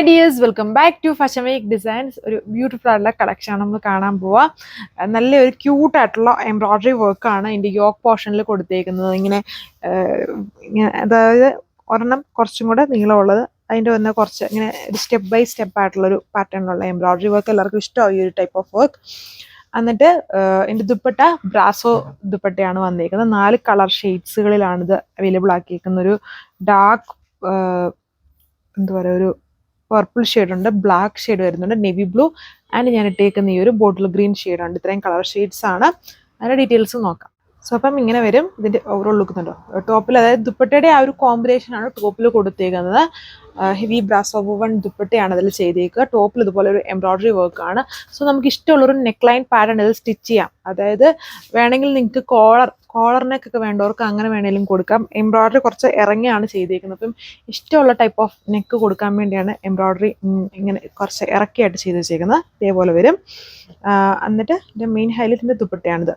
Dears, welcome back to fashion week designs. ഒരു beautiful ആയിട്ടുള്ള കളക്ഷനാണ് നമ്മൾ കാണാൻ പോവുക. നല്ലൊരു ക്യൂട്ടായിട്ടുള്ള എംബ്രോയ്ഡറി വർക്കാണ് ഇതിൻ്റെ യോക്ക് പോർഷനിൽ കൊടുത്തേക്കുന്നത്. ഇങ്ങനെ അതായത് ഒരെണ്ണം കുറച്ചും കൂടെ നീളമുള്ളത്, അതിൻ്റെ വന്ന് കുറച്ച് ഇങ്ങനെ ഒരു സ്റ്റെപ്പ് ബൈ സ്റ്റെപ്പ് ആയിട്ടുള്ളൊരു പാറ്റേണിലുള്ള എംബ്രോയ്ഡറി വർക്ക് എല്ലാവർക്കും ഇഷ്ടമായി ഈ ഒരു ടൈപ്പ് ഓഫ് വർക്ക്. എന്നിട്ട് എൻ്റെ ദുപ്പട്ട ബ്രാസോ ദുപ്പട്ടയാണ് വന്നിരിക്കുന്നത്. 4 കളർ ഷെയ്ഡ്സുകളിലാണ് ഇത് അവൈലബിൾ ആക്കിയിരിക്കുന്ന. ഒരു ഡാർക്ക് എന്താ പറയുക, ഒരു പർപ്പിൾ ഷെയ്ഡ് ഉണ്ട്, ബ്ലാക്ക് ഷെയ്ഡ് വരുന്നുണ്ട്, നേവി ബ്ലൂ ആൻഡ് ഞാൻ ഇട്ടേക്കുന്ന ഈ ഒരു ബോട്ടിൽ ഗ്രീൻ ഷെയ്ഡുണ്ട്. ഇത്രയും കളർ ഷെയ്ഡ്സ് ആണ്. അതിൻ്റെ ഡീറ്റെയിൽസ് നോക്കാം. സോ അപ്പം ഇങ്ങനെ വരും ഇതിൻ്റെ ഓവറോൾ ലുക്ക്. ഉണ്ടോ ടോപ്പിൽ, അതായത് ദുപ്പട്ടയുടെ ആ ഒരു കോമ്പിനേഷനാണ് ടോപ്പിൽ കൊടുത്തേക്കുന്നത്. ഹെവി ബ്രാസോ വുവൺ ദുപ്പട്ടയാണ് അതിൽ ചെയ്തേക്കുക. ടോപ്പിൽ ഇതുപോലെ ഒരു എംബ്രോയ്ഡറി വർക്കാണ്. സോ നമുക്ക് ഇഷ്ടമുള്ളൊരു നെക്ക് ലൈൻ പാറ്റേൺ ഇതിൽ സ്റ്റിച്ച് ചെയ്യാം. അതായത് വേണമെങ്കിൽ നിങ്ങൾക്ക് കോളർ നെക്ക് ഒക്കെ വേണ്ടവർക്ക് അങ്ങനെ വേണമെങ്കിലും കൊടുക്കാം. എംബ്രോയ്ഡറി കുറച്ച് ഇറങ്ങിയാണ് ചെയ്തേക്കുന്നത്. അപ്പം ഇഷ്ടമുള്ള ടൈപ്പ് ഓഫ് നെക്ക് കൊടുക്കാൻ വേണ്ടിയാണ് എംബ്രോയ്ഡറി ഇങ്ങനെ കുറച്ച് ഇറക്കിയായിട്ട് ചെയ്ത് വെച്ചേക്കുന്നത്. ഇതേപോലെ വരും. എന്നിട്ട് ഇതിൻ്റെ മെയിൻ ഹൈലൈറ്റിൻ്റെ ദുപ്പട്ടയാണിത്.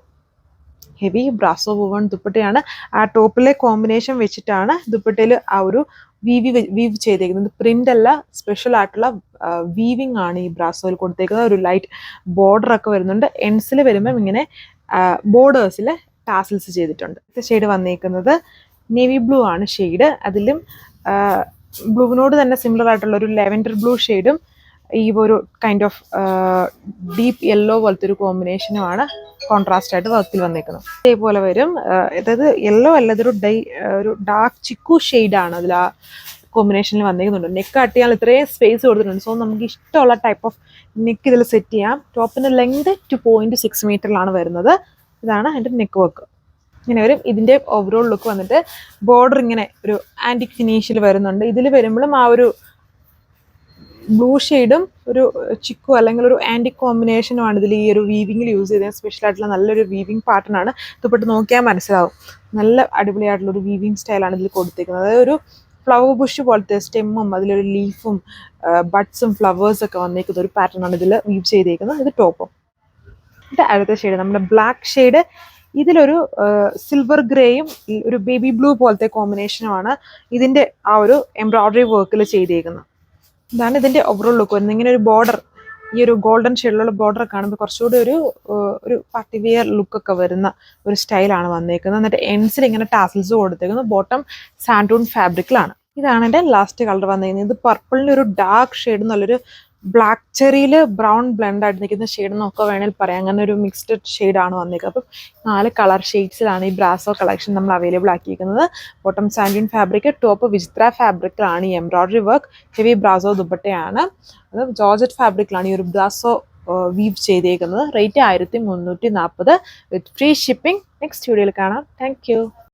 ഹെവി ബ്രാസോ വുവൺ ദുപ്പട്ടയാണ്. ആ ടോപ്പിലെ കോമ്പിനേഷൻ വെച്ചിട്ടാണ് ദുപ്പട്ടയിൽ ആ ഒരു വീവ് ചെയ്തേക്കുന്നത്. പ്രിന്റ് അല്ല, സ്പെഷ്യൽ ആയിട്ടുള്ള വീവിങ് ആണ് ഈ ബ്രാസോയിൽ കൊടുത്തേക്കുന്നത്. ഒരു ലൈറ്റ് ബോർഡർ ഒക്കെ വരുന്നുണ്ട്. എൻസിൽ വരുമ്പം ഇങ്ങനെ ബോർഡേഴ്സിൽ ടാസിൽസ് ചെയ്തിട്ടുണ്ട്. ഇത് ഷെയ്ഡ് വന്നേക്കുന്നത് നേവി ബ്ലൂ ആണ് ഷെയ്ഡ്. അതിലും ബ്ലൂവിനോട് തന്നെ സിമിലർ ആയിട്ടുള്ള ഒരു ലെവൻഡർ ബ്ലൂ ഷെയ്ഡും ഈ ഒരു കൈൻഡ് ഓഫ് ഡീപ്പ് യെല്ലോ പോലത്തെ ഒരു കോമ്പിനേഷനുമാണ് കോൺട്രാസ്റ്റ് ആയിട്ട് വർക്കിൽ വന്നേക്കുന്നത്. ഇതേപോലെ വരും. അതായത് യെല്ലോ അല്ല, ഇതൊരു ഒരു ഡാർക്ക് ചിക്കു ഷെയ്ഡാണ് അതിൽ ആ കോമ്പിനേഷനിൽ വന്നേക്കുന്നുണ്ട്. നെക്ക് കട്ട് ചെയ്യാൻ ഇത്രയും സ്പേസ് കൊടുത്തിട്ടുണ്ട്. സോ നമുക്ക് ഇഷ്ടമുള്ള ടൈപ്പ് ഓഫ് നെക്ക് ഇതിൽ സെറ്റ് ചെയ്യാം. ടോപ്പിൻ്റെ ലെങ്ത് 2.6 മീറ്ററിലാണ് വരുന്നത്. ഇതാണ് അതിൻ്റെ നെക്ക് വർക്ക്. ഇങ്ങനെ വരും. ഇതിൻ്റെ ഓവറോൾ ലുക്ക് വന്നിട്ട് ബോർഡർ ഇങ്ങനെ ഒരു ആൻറ്റിക് ഫിനിഷിൽ വരുന്നുണ്ട്. ഇതിൽ വരുമ്പോഴും ആ ഒരു ബ്ലൂ ഷെയ്ഡും ഒരു ചിക്കു അല്ലെങ്കിൽ ഒരു ആൻറ്റിക് കോമ്പിനേഷനുമാണ് ഇതിൽ ഈ ഒരു വീവിങ്ങിൽ യൂസ് ചെയ്തത്. സ്പെഷ്യൽ ആയിട്ടുള്ള നല്ലൊരു വീവിങ് പാറ്റേൺ ആണ്. ദുപ്പട്ട നോക്കിയാൽ മനസ്സിലാവും. നല്ല അടിപൊളിയായിട്ടുള്ള ഒരു വീവിങ് സ്റ്റൈലാണ് ഇതിൽ കൊടുത്തേക്കുന്നത്. അതായത് ഒരു ഫ്ലവർ ബുഷ് പോലത്തെ സ്റ്റെമ്മും അതിലൊരു ലീഫും ബഡ്സും ഫ്ലവേഴ്സൊക്കെ വന്നേക്കുന്ന ഒരു പാറ്റേൺ ആണ് ഇതിൽ വീവ് ചെയ്തേക്കുന്നത്. ഇത് ടോപ്പും. ഇത് അടുത്ത ഷെയ്ഡ് നമ്മുടെ ബ്ലാക്ക് ഷെയ്ഡ്. ഇതിലൊരു സിൽവർ ഗ്രേയും ഒരു ബേബി ബ്ലൂ പോലത്തെ കോമ്പിനേഷനുമാണ് ഇതിൻ്റെ ആ ഒരു എംബ്രോയ്ഡറി വർക്കിൽ ചെയ്തേക്കുന്നത്. ഇതാണ് ഇതിൻ്റെ ഓവറോൾ ലുക്ക് വരുന്നത്. ഇങ്ങനെ ഒരു ബോർഡർ, ഈ ഒരു ഗോൾഡൻ ഷെയ്ഡിലുള്ള ബോർഡർ കാണുമ്പോൾ കുറച്ചുകൂടി ഒരു പാർട്ടി വെയർ ലുക്കൊക്കെ വരുന്ന ഒരു സ്റ്റൈലാണ് വന്നേക്കുന്നത്. എന്നിട്ട് എൻസിൽ ഇങ്ങനെ ടാസിൽസ് കൊടുത്തേക്കുന്നത്. ബോട്ടം സാൻഡൂൺ ഫാബ്രിക്കിലാണ്. ഇതാണ് എൻ്റെ ലാസ്റ്റ് കളർ വന്നിരിക്കുന്നത്. ഇത് പർപ്പിളിൻ്റെ ഒരു ഡാർക്ക് ഷെയ്ഡ്, നല്ലൊരു ബ്ലാക്ക് ചെറിയിൽ ബ്രൗൺ ബ്ലെൻഡ് ആയിട്ട് നിൽക്കുന്ന ഷെയ്ഡ് എന്നൊക്കെ വേണമെങ്കിൽ പറയാം. അങ്ങനെ ഒരു മിക്സ്ഡ് ഷെയ്ഡാണ് വന്നേക്കുന്നത്. അപ്പം 4 കളർ ഷെയ്ഡ്സിലാണ് ഈ ബ്രാസോ കളക്ഷൻ നമ്മൾ അവൈലബിൾ ആക്കിയിരിക്കുന്നത്. ബോട്ടം സാൻഡൂൺ ഫാബ്രിക്, ടോപ്പ് വിചിത്ര ഫാബ്രിക്കിലാണ് ഈ എംബ്രോയ്ഡറി വർക്ക്. ഹെവി ബ്രാസോ ദുപ്പട്ടയാണ്. അത് ജോർജറ്റ് ഫാബ്രിക്കിലാണ് ഈ ഒരു ബ്രാസോ വീവ് ചെയ്തേക്കുന്നത്. റേറ്റ് 1340 വിത്ത് ഫ്രീ ഷിപ്പിംഗ്. നെക്സ്റ്റ് വീഡിയോയിൽ കാണാം. Thank you.